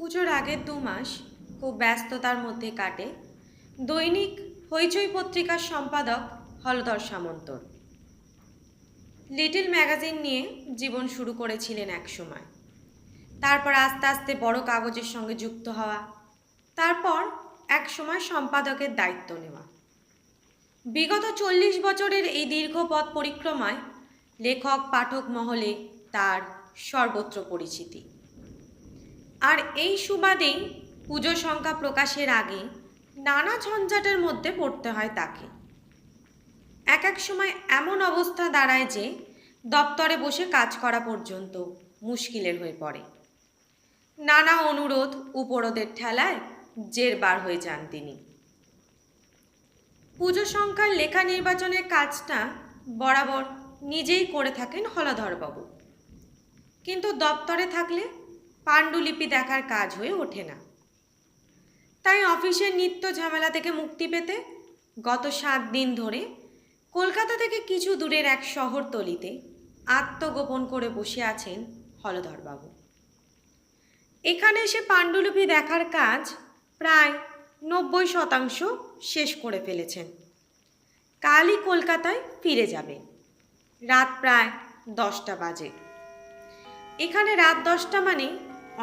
পুজোর আগের 2 মাস খুব ব্যস্ততার মধ্যে কাটে দৈনিক হইচই পত্রিকার সম্পাদক হলধর সামন্তর। লিটল ম্যাগাজিন নিয়ে জীবন শুরু করেছিলেন একসময়, তারপর আস্তে আস্তে বড় কাগজের সঙ্গে যুক্ত হওয়া, তারপর একসময় সম্পাদকের দায়িত্ব নেওয়া। বিগত 40 বছরের এই দীর্ঘ পথ পরিক্রমায় লেখক পাঠক মহলে তার সর্বত্র পরিচিতি। আর এই সুবাদেই পুজো সংখ্যা প্রকাশের আগে নানা ঝঞ্ঝাটের মধ্যে পড়তে হয় তাকে। এক এক সময় এমন অবস্থা দাঁড়ায় যে দপ্তরে বসে কাজ করা পর্যন্ত মুশকিলের হয়ে পড়ে। নানা অনুরোধ উপরোধের ঠেলায় জেরবার হয়ে যান তিনি। পুজো সংখ্যার লেখা নির্বাচনের কাজটা বরাবর নিজেই করে থাকেন হলধরবাবু, কিন্তু দপ্তরে থাকলে পাণ্ডুলিপি দেখার কাজ হয়ে ওঠে না। তাই অফিসের নিত্য ঝামেলা থেকে মুক্তি পেতে গত 7 দিন ধরে কলকাতা থেকে কিছু দূরের এক শহরতলিতে আত্মগোপন করে বসে আছেন হলধরবাবু। এখানে এসে পাণ্ডুলিপি দেখার কাজ প্রায় 90% শেষ করে ফেলেছেন। কালই কলকাতায় ফিরে যাবে। রাত প্রায় 10টা বাজে। এখানে রাত 10টা মানে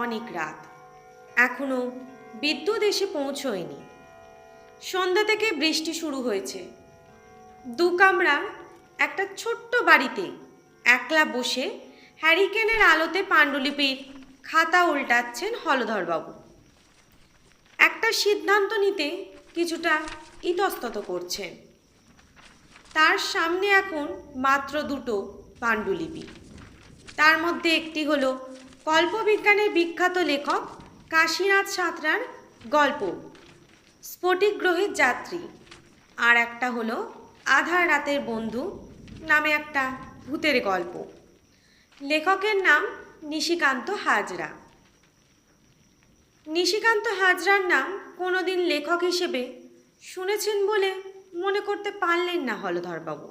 অনেক রাত। এখনও বিদ্যুৎ এসে পৌঁছয়নি। সন্ধ্যা থেকে বৃষ্টি শুরু হয়েছে। 2 কামরার একটা ছোট্ট বাড়িতে একলা বসে হ্যারিকেনের আলোতে পাণ্ডুলিপির খাতা উল্টাচ্ছেন হলধরবাবু। একটা সিদ্ধান্ত নিতে কিছুটা ইতস্তত করছেন। তার সামনে এখন মাত্র 2টো পাণ্ডুলিপি। তার মধ্যে একটি হলো কল্পবিজ্ঞানের বিখ্যাত লেখক কাশীনাথ সাঁতরার গল্প স্ফটিক গ্রহের যাত্রী, আর একটা হলো আধার রাতের বন্ধু নামে একটা ভূতের গল্প। লেখকের নাম নিশিকান্ত হাজরা। নিশিকান্ত হাজরার নাম কোনোদিন লেখক হিসেবে শুনেছেন বলে মনে করতে পারলেন না হলধরবাবু।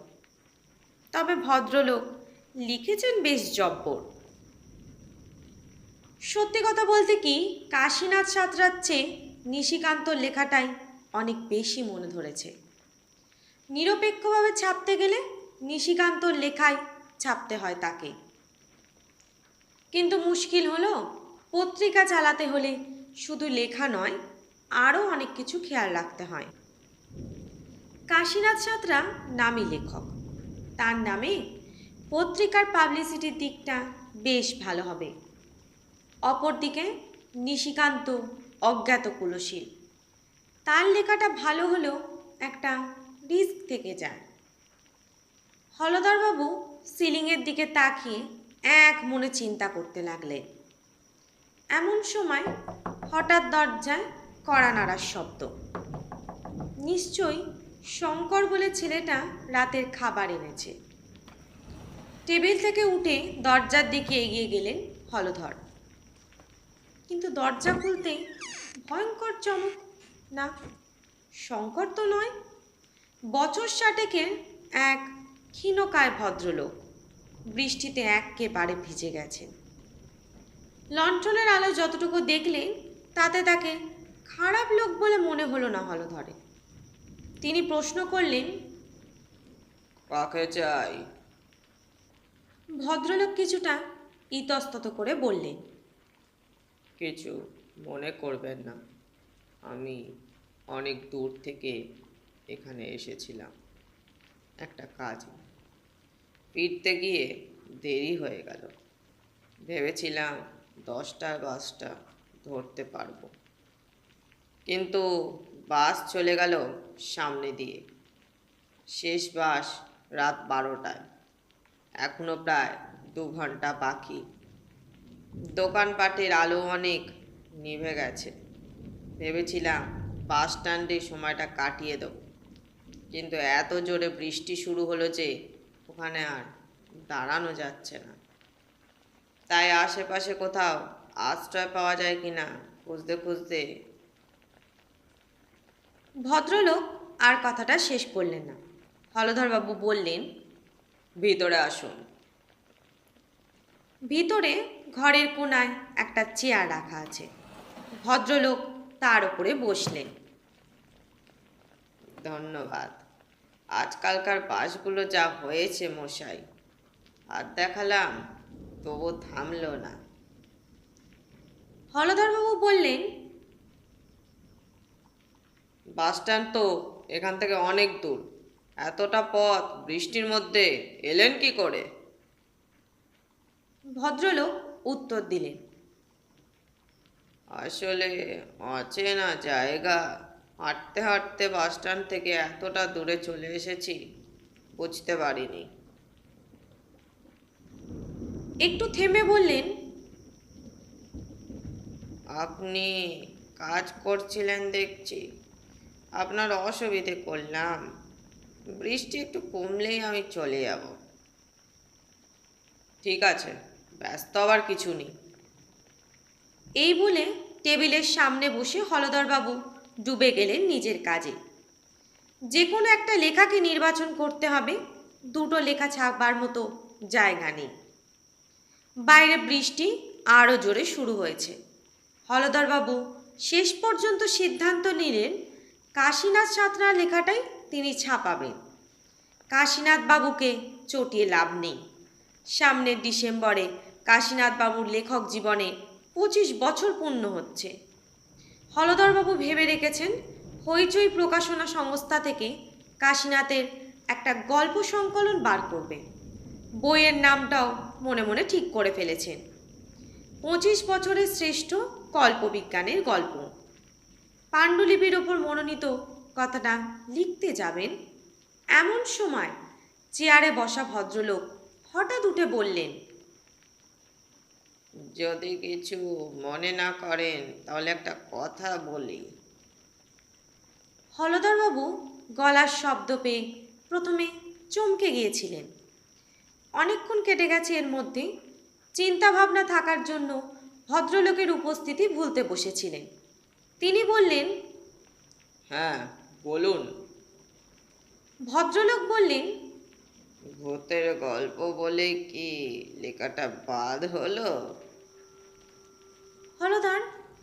তবে ভদ্রলোক লিখেছেন বেশ জব্বর। সত্যি কথা বলতে কি, কাশীনাথ সাঁতরার চেয়ে নিশিকান্তর লেখাটাই অনেক বেশি মনে ধরেছে। নিরপেক্ষভাবে ছাপতে গেলে নিশিকান্তর লেখাই ছাপতে হয় তাকে। কিন্তু মুশকিল হলো, পত্রিকা চালাতে হলে শুধু লেখা নয়, আরও অনেক কিছু খেয়াল রাখতে হয়। কাশীনাথ সাঁতরা নামী লেখক, তার নামে পত্রিকার পাবলিসিটির দিকটা বেশ ভালো হবে। অপরদিকে নিশিকান্ত অজ্ঞাত কুলশীল, তার লেখাটা ভালো হলেও একটা রিস্ক থেকে যায়। হলধরবাবু সিলিংয়ের দিকে তাকিয়ে এক মনে চিন্তা করতে লাগলেন। এমন সময় হঠাৎ দরজায় কড়া নাড়ার শব্দ। নিশ্চয়ই শঙ্কর বলে ছেলেটা রাতের খাবার এনেছে। টেবিল থেকে উঠে দরজার দিকে এগিয়ে গেলেন হলধর। কিন্তু দরজা খুলতেই ভয়ঙ্কর চমক। না, শঙ্কর তো নয়, বছর 60-এর এক ক্ষীণকায় ভদ্রলোক, বৃষ্টিতে একেবারে ভিজে গেছেন। লণ্ঠনের আলো যতটুকু দেখলেন তাতে তাকে খারাপ লোক বলে মনে হলো না হলধরে। তিনি প্রশ্ন করলেন, কাকে চাই? ভদ্রলোক কিছুটা ইতস্তত করে বললেন, কিছু মনে করবেন না, আমি অনেক দূর থেকে এখানে এসেছিলাম একটা কাজে। ফিরতে গিয়ে দেরি হয়ে গেল। ভেবেছিলাম 10টার বাসটা ধরতে পারবো, কিন্তু বাস চলে গেল সামনে দিয়ে। শেষ বাস রাত 12টায়। এখনো প্রায় 2 ঘন্টা বাকি। দোকানপাটের আলো অনেক নিভে গেছে। ভেবেছিলাম বাস স্ট্যান্ডে সময়টা কাটিয়ে দেব, কিন্তু এত জোরে বৃষ্টি শুরু হলো যে ওখানে আর দাঁড়ানো যাচ্ছে না। তাই আশেপাশে কোথাও আশ্রয় পাওয়া যায় কিনা খুঁজতে খুঁজতে। ভদ্রলোক আর কথাটা শেষ করলেন না। হলধরবাবু বললেন, ভিতরে আসুন। ভিতরে ঘরের কোনায় একটা চেয়ার রাখা আছে। ভদ্রলোক তার উপরে বসলেন। ধন্যবাদ। আজকালকার বাসগুলো যা হয়েছে মশাই, আর দেখালাম তবু থামলো না। হলধরবাবু বললেন, বাস স্ট্যান্ড তো এখান থেকে অনেক দূর, এতটা পথ বৃষ্টির মধ্যে এলেন কি করে? ভদ্রলোক উত্তর দিলেন, আসলে অচেনা জায়গা, হাঁটতে হাঁটতে বাস স্ট্যান্ড থেকে এতটা দূরে চলে এসেছি, বুঝতে পারিনি। একটু থেমে বললেন, আপনি কাজ করছিলেন দেখছি, আপনার অসুবিধে করলাম? বৃষ্টি একটু কমলেই আমি চলে যাব। ঠিক আছে, ব্যস্ত আবার কিছু নেই। এই বলে টেবিলের সামনে বসে হলধরবাবু ডুবে গেলেন নিজের কাজে। যে কোনো একটা লেখাকে নির্বাচন করতে হবে, দুটো লেখা ছাপবার মতো জায়গা নেই। বাইরে বৃষ্টি আরও জোরে শুরু হয়েছে। হলধরবাবু শেষ পর্যন্ত সিদ্ধান্ত নিলেন কাশীনাথ সাঁতরার লেখাটাই তিনি ছাপাবেন। কাশীনাথ বাবুকে চটিয়ে লাভ নেই। সামনের ডিসেম্বরে কাশীনাথ বাবুর লেখক জীবনে 25 বছর পূর্ণ হচ্ছে। হলধরবাবু ভেবে রেখেছেন হইচই প্রকাশনা সংস্থা থেকে কাশীনাথের একটা গল্প সংকলন বার করবে। বইয়ের নামটাও মনে মনে ঠিক করে ফেলেছেন, 25 বছরের শ্রেষ্ঠ কল্পবিজ্ঞানের গল্প। পাণ্ডুলিপির ওপর মনোনীত কথাটা লিখতে যাবেন, এমন সময় চেয়ারে বসা ভদ্রলোক হঠাৎ উঠে বললেন, যদি কিছু মনে না করেন তাহলে একটা কথা বলি। হলধরবাবু গলার শব্দ পেয়ে প্রথমে চমকে গিয়েছিলেন। অনেকক্ষণ কেটে গেছে এর মধ্যে। চিন্তাভাবনা থাকার জন্য ভদ্রলোকের উপস্থিতি ভুলতে বসেছিলেন। তিনি বললেন, হ্যাঁ বলুন। ভদ্রলোক বললেন, ভূতের গল্প বলে কি লেখাটা বাদ হলো? হলধর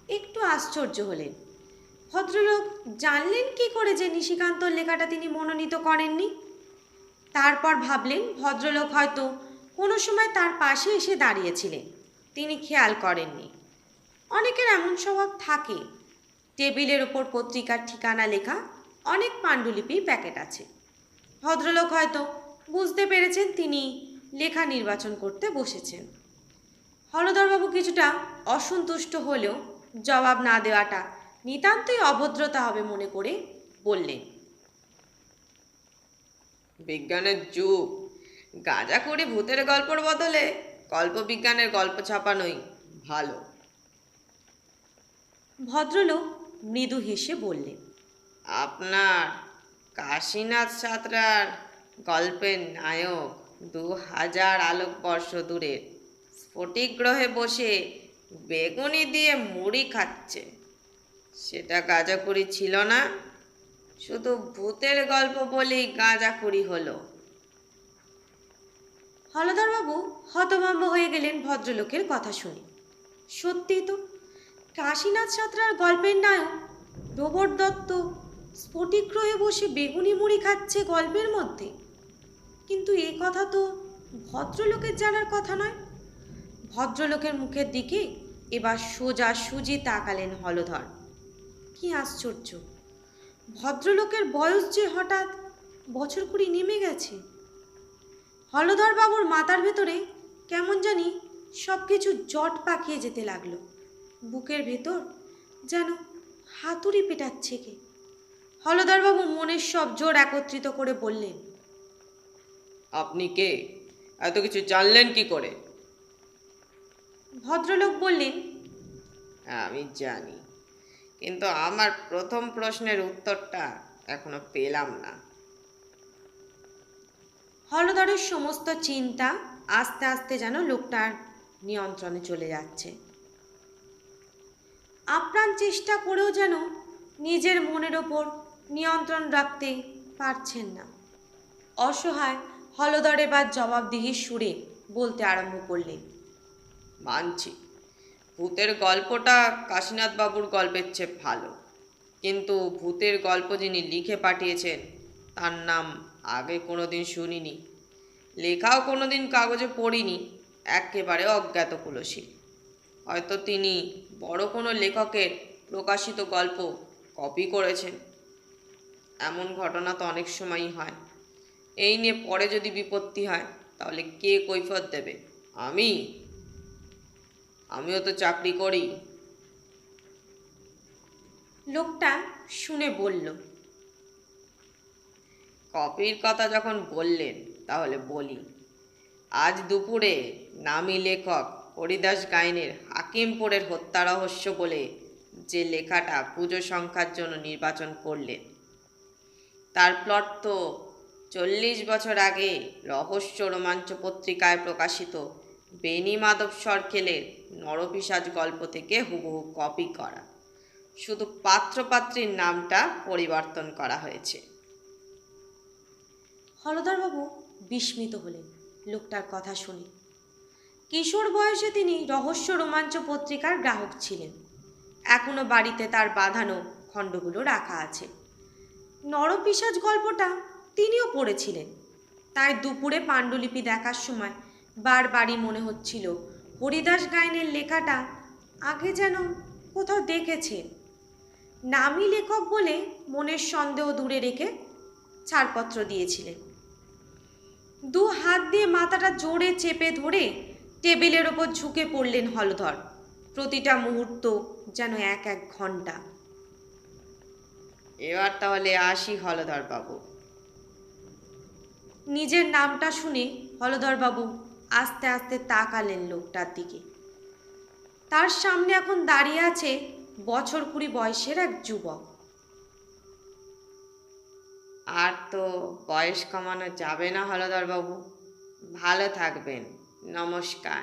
একটু আশ্চর্য হলেন। ভদ্রলোক জানলেন কি করে যে নিশিকান্তর লেখাটা তিনি মনোনীত করেননি? তারপর ভাবলেন ভদ্রলোক হয়তো কোনো সময় তার পাশে এসে দাঁড়িয়েছিলেন, তিনি খেয়াল করেননি। অনেকের এমন স্বভাব থাকে। টেবিলের ওপর পত্রিকার ঠিকানা লেখা অনেক পাণ্ডুলিপির প্যাকেট আছে। ভদ্রলোক হয়তো বুঝতে পেরেছেন তিনি লেখা নির্বাচন করতে বসেছেন। হলধরবাবু কিছুটা অসন্তুষ্ট হলেও জবাব না দেওয়াটা নিতান্তই অভদ্রতা হবে মনে করে বললেন, বিজ্ঞানের যুগ, গাঁজা করে ভূতের গল্পর বদলে কল্পবিজ্ঞানের গল্প ছাপানোই ভালো। ভদ্রলোক মৃদু হেসে বললেন, আপনার কাশীনাথ সাঁতরার গল্পের নায়ক 2000 আলোকবর্ষ দূরের স্ফটিক গ্রহে বসে বেগুনি দিয়ে মুড়ি খাচ্ছে, সেটা গাঁজাখুরি ছিল না, শুধু ভূতের গল্প বলেই গাঁজাখুরি হলো। হলধরবাবু হতভম্ব হয়ে গেলেন ভদ্রলোকের কথা শুনে। সত্যিই তো, কাশীনাথ সাঁতরার গল্পের নায়ক প্রবর দত্ত স্ফটিক গ্রহে বসে বেগুনি মুড়ি খাচ্ছে গল্পের মধ্যে। কিন্তু এ কথা তো ভদ্রলোকের জানার কথা নয়। ভদ্রলোকের মুখের দিকে এবার সোজা সুজি তাকালেন হলধর। কি আশ্চর্য, ভদ্রলোকের বয়স যে হঠাৎ বছর কুড়ি নেমে গেছে। হলধরবাবুর মাথার ভেতরে কেমন জানি সব কিছু জট পাকিয়ে যেতে লাগলো। বুকের ভেতর যেন হাতুড়ি পেটাচ্ছে কে। হলধরবাবু মনের সব জোর একত্রিত করে বললেন, আপনি কে? এত কিছু জানলেন কি করে? ভদ্রলোক বললেন, আমি জানি, কিন্তু আমার প্রথম প্রশ্নের উত্তরটা এখনো পেলাম না। হলধরের সমস্ত চিন্তা আস্তে আস্তে যেন লোকটার নিয়ন্ত্রণে চলে যাচ্ছে। আপ্রাণ চেষ্টা করেও যেন নিজের মনের ওপর নিয়ন্ত্রণ রাখতে পারছেন না। অসহায় হলধর এবার জবাবদিহির সুরে বলতে আরম্ভ করলেন, মানছি, ভূতের গল্পটা কাশীনাথ বাবুর গল্পের চেয়ে ভালো, কিন্তু ভূতের গল্প যিনি লিখে পাঠিয়েছেন তার নাম আগে কোনোদিন শুনিনি, লেখাও কোনোদিন কাগজে পড়িনি, একেবারে অজ্ঞাত কুলশীল। হয়তো তিনি বড় কোনো লেখকের প্রকাশিত গল্প কপি করেছেন। এমন ঘটনা তো অনেক সময়ই হয়। এই নিয়ে পরে যদি বিপত্তি হয় তাহলে কে কৈফিয়ত দেবে? আমিও তো চাকরি করি। লোকটা শুনে বলল, কপির কথা যখন বললেন তাহলে বলি। আজ দুপুরে নামী লেখক হরিদাস গাইনের হাকিমপুরের হত্যা রহস্য বলে যে লেখাটা পুজো সংখ্যার জন্য নির্বাচন করলেন, তার প্লট তো 40 বছর আগে রহস্য রোমাঞ্চ পত্রিকায় প্রকাশিত বেনি মাধব সরকেলের নরপিশাচ গল্প থেকে হুবহু কপি করা, শুধু পাত্রপাত্রীর নামটা পরিবর্তন করা হয়েছে। হলধরবাবু বিস্মিত হলেন লোকটার কথা শুনে। কিশোর বয়সে তিনি রহস্য রোমাঞ্চ পত্রিকার গ্রাহক ছিলেন। এখনো বাড়িতে তার বাঁধানো খণ্ডগুলো রাখা আছে। নরপিশাচ গল্পটা তিনিও পড়েছিলেন। তাই দুপুরে পাণ্ডুলিপি দেখার সময় বারবারই মনে হচ্ছিল হরিদাস গাইনের লেখাটা আগে যেন কোথাও দেখেছেন। নামী লেখক বলে মনের সন্দেহ দূরে রেখে ছাড়পত্র দিয়েছিলেন। দু হাত দিয়ে মাথাটা জোরে চেপে ধরে টেবিলের ওপর ঝুঁকে পড়লেন হলধর। প্রতিটা মুহূর্ত যেন এক এক ঘন্টা। এবার তাহলে আসি হলধর বাবু। নিজের নামটা শুনে হলধরবাবু আস্তে আস্তে তাকালেন লোকটার দিকে। তার সামনে এখন দাঁড়িয়ে আছে বছর 20 বয়সের এক যুবক। আর তো বয়স কমানো যাবে না হলধর বাবু। ভালো থাকবেন, নমস্কার।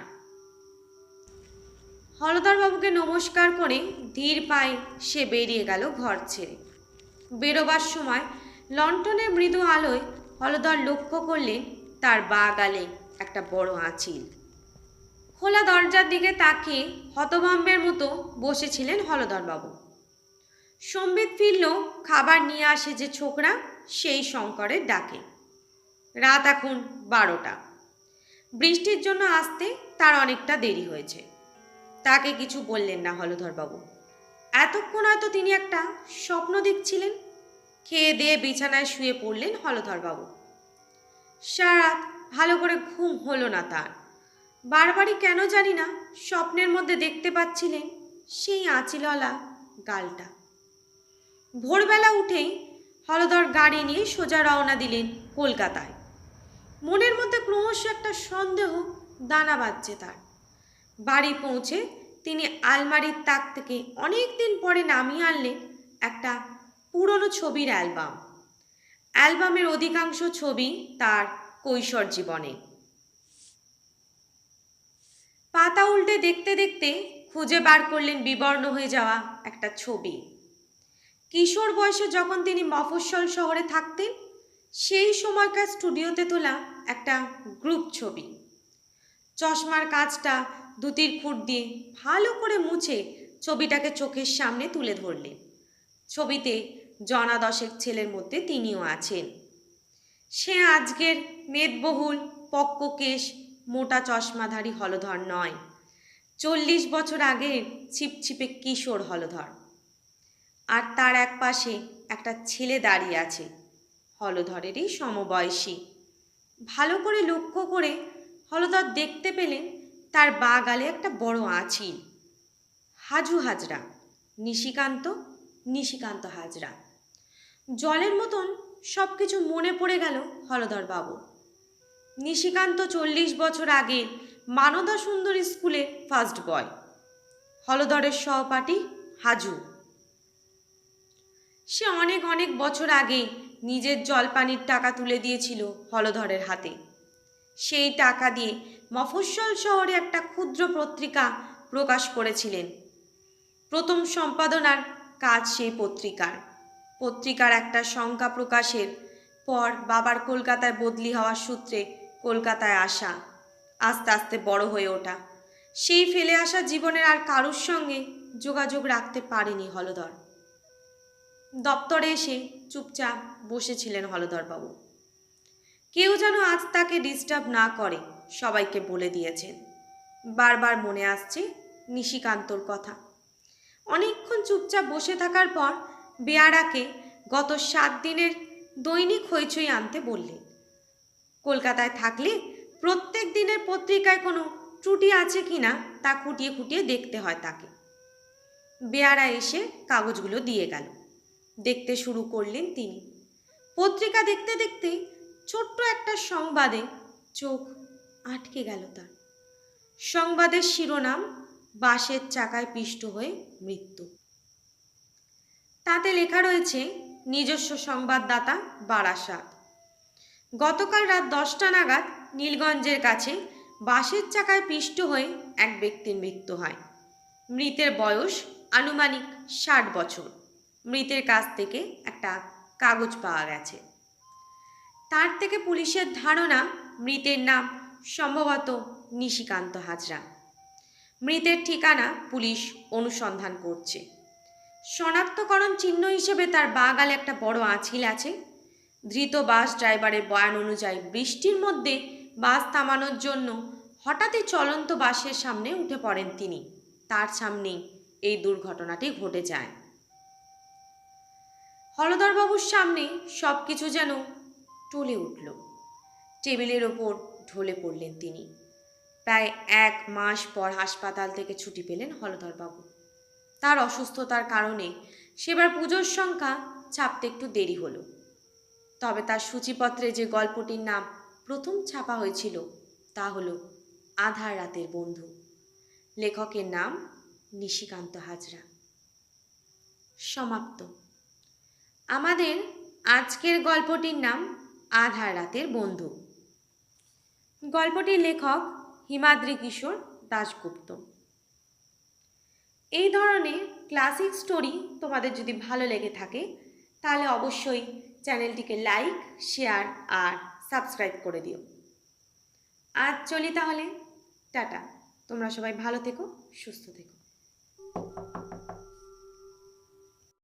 হলধরবাবুকে নমস্কার করে ধীর পায়ে সে বেরিয়ে গেল ঘর ছেড়ে। বেরোবার সময় লণ্ঠনের মৃদু আলোয় হলধর লক্ষ্য করলেন তার বাঁ গালে একটা বড় আঁচিল। খোলা দরজার দিকে তাকিয়ে হতভম্বের মতো বসেছিলেন হলধরবাবু। সম্বিত ফিরল খাবার নিয়ে আসে যে ছোকরা, সেই শঙ্করের ডাকে। রাত এখন 12টা। বৃষ্টির জন্য আসতে তার অনেকটা দেরি হয়েছে। তাকে কিছু বললেন না হলধরবাবু। এতক্ষণ হয়তো তিনি একটা স্বপ্ন দেখছিলেন। খেয়ে দিয়ে বিছানায় শুয়ে পড়লেন হলধরবাবু। সারা রাত ভালো করে ঘুম হলো না তার। বারবারই কেন জানি না স্বপ্নের মধ্যে দেখতে পাচ্ছিলেন সেই আঁচিলওয়ালা গালটা। ভোরবেলা উঠেই হলধর গাড়ি নিয়ে সোজা রওনা দিলেন কলকাতায়। মনের মধ্যে ক্রমশ একটা সন্দেহ দানা বাঁধছে তার। বাড়ি পৌঁছে তিনি আলমারির তাক থেকে অনেক দিন পরে নামিয়ে আনলেন একটা পুরনো ছবির অ্যালবাম। অ্যালবামের অধিকাংশ ছবি তার কৈশোর জীবনে। পাতা উল্টে দেখতে দেখতে খুঁজে বার করলেন বিবর্ণ হয়ে যাওয়া একটা ছবি। কিশোর বয়সে যখন তিনি মফস্বল শহরে থাকতেন সেই সময়কার স্টুডিওতে তোলা একটা গ্রুপ ছবি। চশমার কাঁচটা ধুতির খুঁট দিয়ে ভালো করে মুছে ছবিটাকে চোখের সামনে তুলে ধরলেন। ছবিতে জনা 10 ছেলের মধ্যে তিনিও আছেন। সে আজকের মেদবহুল পক্ক কেশ মোটা চশমাধারী হলধর নয়, 40 বছর আগের ছিপছিপে কিশোর হলধর। আর তার এক পাশে একটা ছেলে দাঁড়িয়ে আছে, হলধরেরই সমবয়সী। ভালো করে লক্ষ্য করে হলধর দেখতে পেলেন তার বাঁ গালে একটা বড় আঁচিল। হাজু হাজরা, নিশিকান্ত হাজরা। জলের মতন সব কিছু মনে পড়ে গেল হলধর বাবু। নিশিকান্ত 40 বছর আগে মানদা সুন্দর স্কুলে ফার্স্ট বয়। হলধরের সহপাঠী হাজু। সে অনেক অনেক বছর আগে নিজের জলপানির টাকা তুলে দিয়েছিল হলধরের হাতে। সেই টাকা দিয়ে মফস্বল শহরে একটা ক্ষুদ্র পত্রিকা প্রকাশ করেছিলেন। প্রথম সম্পাদনার কাজ সেই পত্রিকার একটা সংখ্যা প্রকাশের পর বাবার কলকাতায় বদলি হওয়ার সূত্রে কলকাতায় আসা, আস্তে আস্তে বড় হয়ে ওঠা, সেই ফেলে আসা জীবনের আর কারুর সঙ্গে যোগাযোগ রাখতে পারেনি হলধর। দপ্তরে এসে চুপচাপ বসেছিলেন হলধরবাবু। কেউ যেন আজ তাকে ডিস্টার্ব না করে সবাইকে বলে দিয়েছেন। বারবার মনে আসছে নিশিকান্তর কথা। অনেকক্ষণ চুপচাপ বসে থাকার পর বেয়ারাকে গত 7 দিনের দৈনিক হইচই আনতে বললেন। কলকাতায় থাকলে প্রত্যেক দিনের পত্রিকায় কোনো ত্রুটি আছে কিনা তা খুঁটিয়ে খুঁটিয়ে দেখতে হয় তাকে। বেয়ারা এসে কাগজগুলো দিয়ে গেল। দেখতে শুরু করলেন তিনি। পত্রিকা দেখতে দেখতে ছোট্ট একটা সংবাদে চোখ আটকে গেল তার। সংবাদের শিরোনাম বাসের চাকায় পিষ্ট হয়ে মৃত্যু। তাতে লেখা রয়েছে নিজস্ব সংবাদদাতা বারাসাত। গতকাল রাত 10টা নাগাদ নীলগঞ্জের কাছে বাসের চাকায় পিষ্ট হয়ে এক ব্যক্তির মৃত্যু হয়। মৃতের বয়স আনুমানিক 60 বছর। মৃতের কাছ থেকে একটা কাগজ পাওয়া গেছে। তার থেকে পুলিশের ধারণা মৃতের নাম সম্ভবত নিশিকান্ত হাজরা। মৃতের ঠিকানা পুলিশ অনুসন্ধান করছে। শনাক্তকরণ চিহ্ন হিসেবে তার বাঁ গালে একটা বড় আঁচিল আছে। ধৃত বাস ড্রাইভারের বয়ান অনুযায়ী বৃষ্টির মধ্যে বাস থামানোর জন্য হঠাৎই চলন্ত বাসের সামনে উঠে পড়েন তিনি। তার সামনেই এই দুর্ঘটনাটি ঘটে যায়। হলধরবাবুর সামনে সব কিছু যেন টলে উঠল। টেবিলের ওপর ঢলে পড়লেন তিনি। প্রায় 1 মাস পর হাসপাতাল থেকে ছুটি পেলেন হলধরবাবু। তার অসুস্থতার কারণে সেবার পুজোর সংখ্যা ছাপতে একটু দেরি হলো। তবে তার সূচিপত্রে যে গল্পটির নাম প্রথম ছাপা হয়েছিল তা হলো আধার রাতের বন্ধু। লেখকের নাম নিশিকান্ত হাজরা। সমাপ্ত। আমাদের আজকের গল্পটির নাম আধার রাতের বন্ধু। গল্পটির লেখক হিমাদ্রি কিশোর দাশগুপ্ত। এই ধরনের ক্লাসিক স্টোরি তোমাদের যদি ভালো লেগে থাকে তাহলে অবশ্যই চ্যানেলটিকে লাইক, শেয়ার আর সাবস্ক্রাইব করে দিও। আজ চলি তাহলে, টাটা। তোমরা সবাই ভালো থেকো, সুস্থ থেকো।